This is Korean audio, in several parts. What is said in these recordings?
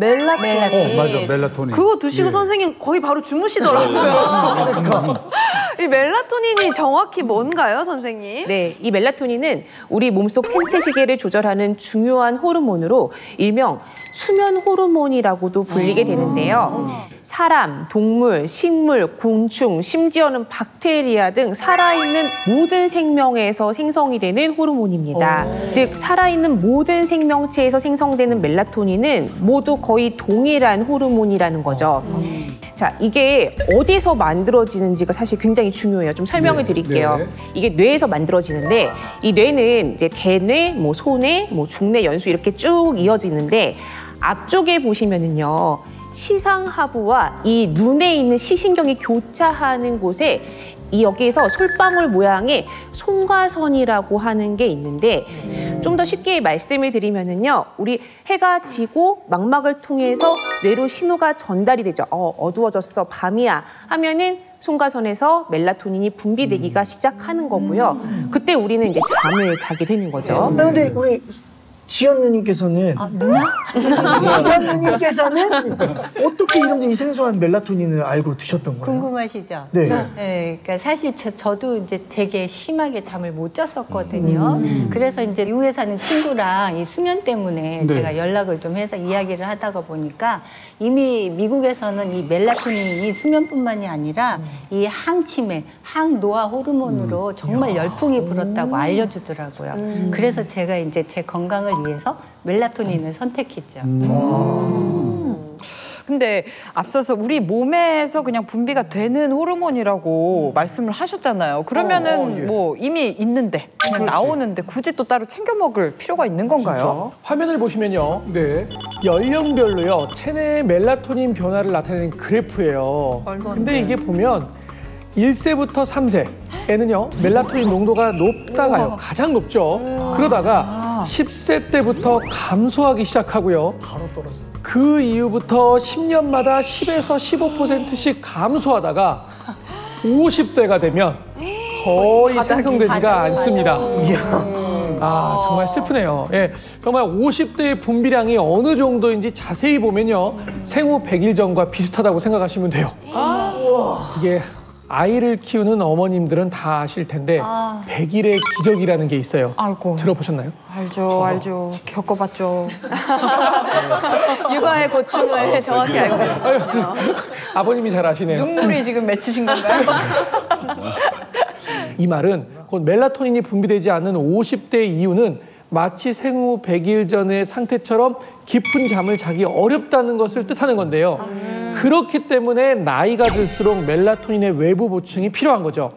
멜라토닌. 맞아, 멜라토닌. 그거 드시고 선생님 거의 바로 주무시더라고요. 이 멜라토닌이 정확히 뭔가요, 선생님? 네, 이 멜라토닌은 우리 몸속 생체 시계를 조절하는 중요한 호르몬으로 일명 수면 호르몬이라고도 불리게 되는데요. 사람, 동물, 식물, 곤충, 심지어는 박테리아 등 살아있는 모든 생명에서 생성이 되는 호르몬입니다. 즉, 살아있는 모든 생명체에서 생성되는 멜라토닌은 모두 거의 동일한 호르몬이라는 거죠. 자, 이게 어디서 만들어지는지가 사실 굉장히 중요해요. 좀 설명을 드릴게요. 이게 뇌에서 만들어지는데 이 뇌는 이제 대뇌, 뭐 소뇌, 뭐 중뇌, 연수 이렇게 쭉 이어지는데 앞쪽에 보시면은요. 시상하부와 이 눈에 있는 시신경이 교차하는 곳에 여기에서 솔방울 모양의 송가선이라고 하는 게 있는데 좀 더 쉽게 말씀을 드리면은요. 우리 해가 지고 망막을 통해서 뇌로 신호가 전달이 되죠. 어두워졌어, 밤이야 하면은 송가선에서 멜라토닌이 분비되기가 시작하는 거고요. 그때 우리는 이제 잠을 자게 되는 거죠. 그런데 우리 지연 누님께서는 누나? 지연 누님께서는 어떻게 이런 이 생소한 멜라토닌을 알고 드셨던 거예요? 궁금하시죠? 네. 네, 그러니까 사실 저도 이제 되게 심하게 잠을 못 잤었거든요. 그래서 이제 미국에 사는 친구랑 이 수면 때문에 제가 연락을 좀 해서 이야기를 하다가 보니까 이미 미국에서는 이 멜라토닌이 수면뿐만이 아니라 이 항치매, 항노화 호르몬으로 정말 열풍이 불었다고 알려주더라고요. 그래서 제가 이제 제 건강을 위해서 멜라토닌을 선택했죠. 근데 앞서서 우리 몸에서 그냥 분비가 되는 호르몬이라고 말씀을 하셨잖아요. 그러면은 뭐 이미 있는데 그냥 나오는데 굳이 또 따로 챙겨 먹을 필요가 있는 건가요? 화면을 보시면요. 연령별로요. 체내 멜라토닌 변화를 나타내는 그래프예요. 근데 이게 보면 1세부터 3세에는요. 멜라토닌 농도가 높다가요. 가장 높죠. 그러다가 10세 때부터 감소하기 시작하고요. 바로 떨어져. 그 이후부터 10년마다 10에서 15%씩 감소하다가 50대가 되면 거의 생성되지가 않습니다. 아, 정말 슬프네요. 예, 정말 50대의 분비량이 어느 정도인지 자세히 보면요. 생후 100일 전과 비슷하다고 생각하시면 돼요. 이게 아이를 키우는 어머님들은 다 아실 텐데 100일의 기적이라는 게 있어요. 아이고. 들어보셨나요? 알죠. 겪어봤죠. 육아의 고충을 정확히 알고 계시군요. 아버님이 잘 아시네요. 눈물이 지금 맺히신 건가요? 이 말은 곧 멜라토닌이 분비되지 않는 50대 이유는 마치 생후 100일 전의 상태처럼 깊은 잠을 자기 어렵다는 것을 뜻하는 건데요. 그렇기 때문에 나이가 들수록 멜라토닌의 외부 보충이 필요한 거죠.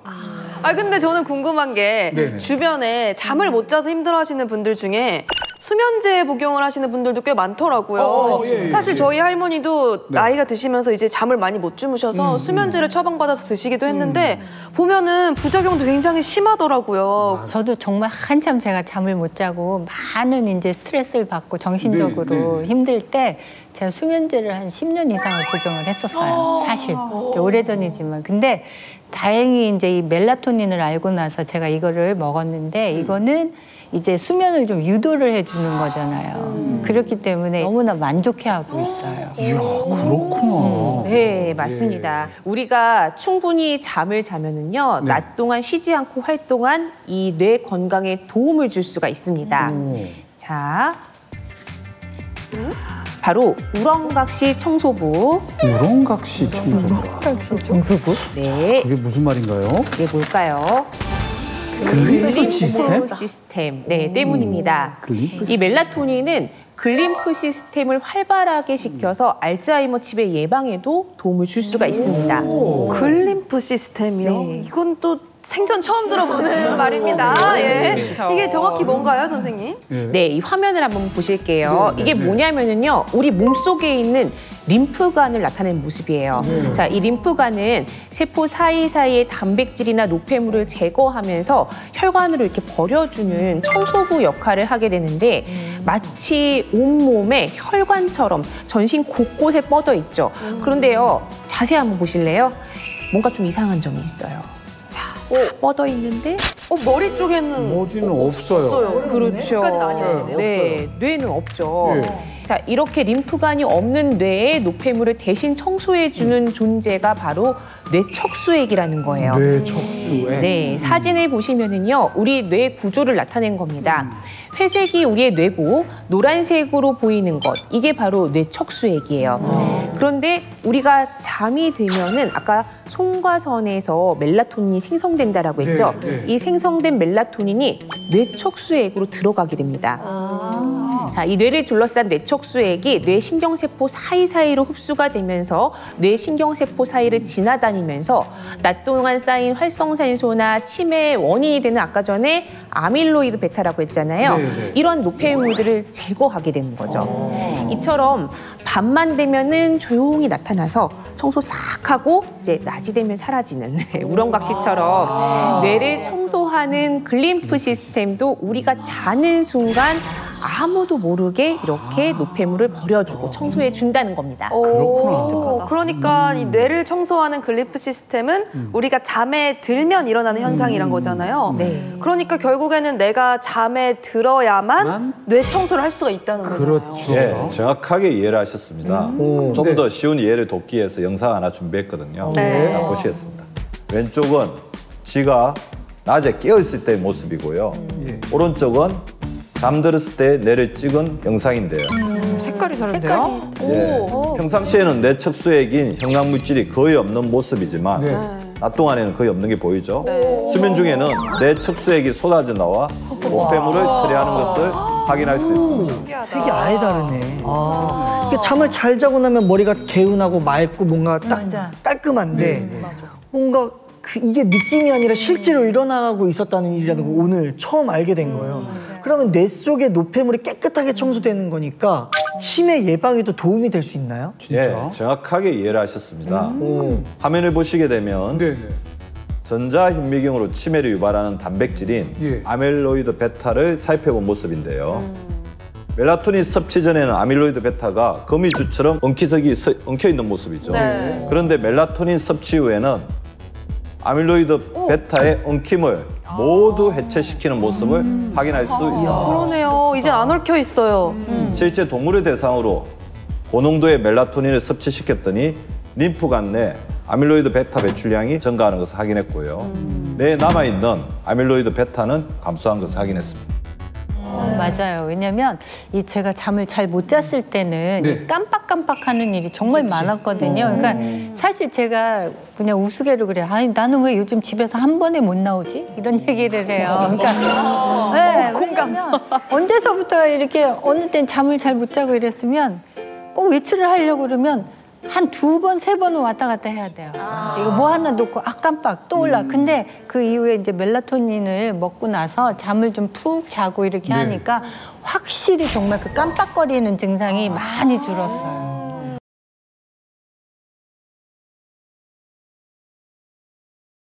근데 저는 궁금한 게 주변에 잠을 못 자서 힘들어하시는 분들 중에 수면제 복용을 하시는 분들도 꽤 많더라고요. 사실 저희 할머니도 나이가 드시면서 이제 잠을 많이 못 주무셔서 수면제를 처방받아서 드시기도 했는데 보면은 부작용도 굉장히 심하더라고요. 저도 정말 한참 제가 잠을 못 자고 많은 이제 스트레스를 받고 정신적으로 힘들 때 제가 수면제를 한 10년 이상을 복용을 했었어요. 사실 오래전이지만. 근데 다행히 이제 이 멜라토닌을 알고 나서 제가 이거를 먹었는데 이거는 이제 수면을 좀 유도를 해주는 거잖아요. 그렇기 때문에 너무나 만족해하고 있어요. 이야, 그렇구나. 네, 맞습니다. 우리가 충분히 잠을 자면은요, 낮 동안 쉬지 않고 활동한 이 뇌 건강에 도움을 줄 수가 있습니다. 자, 바로 우렁각시 청소부. 우렁각시 청소부. 청소부. 네. 그게 무슨 말인가요? 이게 뭘까요? 글림프 시스템? 시스템. 네, 때문입니다. 글림프 이 멜라토닌은 글림프 시스템을 활발하게 시켜서 알츠하이머 칩의 예방에도 도움을 줄 수가 있습니다. 글림프 시스템이요? 네. 이건 또 생전 처음 들어보는 말입니다. 예. 이게 정확히 뭔가요, 선생님? 네, 이 화면을 한번 보실게요. 이게 뭐냐면은요, 우리 몸속에 있는 림프관을 나타내는 모습이에요. 자, 이 림프관은 세포 사이사이의 단백질이나 노폐물을 제거하면서 혈관으로 이렇게 버려주는 청소부 역할을 하게 되는데 마치 온몸에 혈관처럼 전신 곳곳에 뻗어 있죠. 그런데요, 자세히 한번 보실래요? 뭔가 좀 이상한 점이 있어요. 뻗어 있는데 머리 쪽에는 어디는 없어요. 그렇죠. 끝까지 나뉘어지네요. 네, 뇌는 없죠. 자, 이렇게 림프관이 없는 뇌의 노폐물을 대신 청소해주는 존재가 바로 뇌척수액이라는 거예요. 뇌척수액. 네, 사진을 보시면은요, 우리 뇌 구조를 나타낸 겁니다. 회색이 우리의 뇌고 노란색으로 보이는 것, 이게 바로 뇌척수액이에요. 그런데 우리가 잠이 들면은 아까 송과선에서 멜라토닌이 생성된다라고 했죠. 이 생성된 멜라토닌이 뇌척수액으로 들어가게 됩니다. 자, 이 뇌를 둘러싼 뇌척수액이 뇌신경세포 사이사이로 흡수가 되면서 뇌신경세포 사이를 지나다니면서 낮 동안 쌓인 활성산소나 치매의 원인이 되는 아까 전에 아밀로이드 베타라고 했잖아요. 이런 노폐물들을 제거하게 되는 거죠. 이처럼 밤만 되면은 조용히 나타나서 청소 싹 하고 이제 낮이 되면 사라지는 우렁각시처럼 뇌를 청소하는 글림프 시스템도 우리가 자는 순간 아무도 모르게 이렇게 노폐물을 버려주고 청소해 준다는 겁니다. 그렇구나. 그러니까 이 뇌를 청소하는 글리프 시스템은 우리가 잠에 들면 일어나는 현상이란 거잖아요. 네. 그러니까 결국에는 내가 잠에 들어야만 뇌 청소를 할 수가 있다는 거잖아요. 그렇죠. 예, 정확하게 이해를 하셨습니다. 좀 더 쉬운 이해를 돕기 위해서 영상 하나 준비했거든요. 네. 자, 보시겠습니다. 왼쪽은 쥐가 낮에 깨어있을 때의 모습이고요. 오른쪽은 잠들었을 때 뇌를 찍은 영상인데요. 색깔이 다른데요? 예, 평상시에는 뇌척수액인 형광물질이 거의 없는 모습이지만 낮 동안에는 거의 없는 게 보이죠. 수면 중에는 뇌척수액이 쏟아져 나와 노폐물을 처리하는 것을 확인할 수 있습니다. 색이 아예 다르네. 이게 잠을 잘 자고 나면 머리가 개운하고 맑고 뭔가 딱 깔끔한데 뭔가 이게 느낌이 아니라 실제로 일어나고 있었다는 일이라는 거 오늘 처음 알게 된 거예요. 그러면 뇌 속의 노폐물이 깨끗하게 청소되는 거니까 치매 예방에도 도움이 될 수 있나요? 예, 정확하게 이해를 하셨습니다. 화면을 보시게 되면 전자현미경으로 치매를 유발하는 단백질인 아밀로이드 베타를 살펴본 모습인데요. 멜라토닌 섭취 전에는 아밀로이드 베타가 거미줄처럼 엉켜있는 모습이죠. 그런데 멜라토닌 섭취 후에는 아밀로이드 베타의 엉킴을 모두 해체시키는 모습을 확인할 수 있습니다. 그러네요. 이젠 안 얽혀 있어요. 실제 동물을 대상으로 고농도의 멜라토닌을 섭취시켰더니 림프관 내 아밀로이드 베타 배출량이 증가하는 것을 확인했고요. 뇌에 남아있는 아밀로이드 베타는 감소한 것을 확인했습니다. 맞아요. 왜냐면 제가 잠을 잘 못 잤을 때는 이 깜빡깜빡하는 일이 정말 많았거든요. 그러니까 사실 제가 그냥 우스개로 그래요. 아니 나는 왜 요즘 집에서 한 번에 못 나오지? 이런 얘기를 해요. 그러니까 네, 왜냐면 언제서부터 이렇게 어느 땐 잠을 잘 못 자고 이랬으면 꼭 외출을 하려고 그러면 한 2번, 3번은 왔다 갔다 해야 돼요. 이거 뭐 하나 놓고 깜빡 또 올라. 근데 그 이후에 이제 멜라토닌을 먹고 나서 잠을 좀 푹 자고 이렇게 하니까 확실히 정말 그 깜빡거리는 증상이 많이 줄었어요.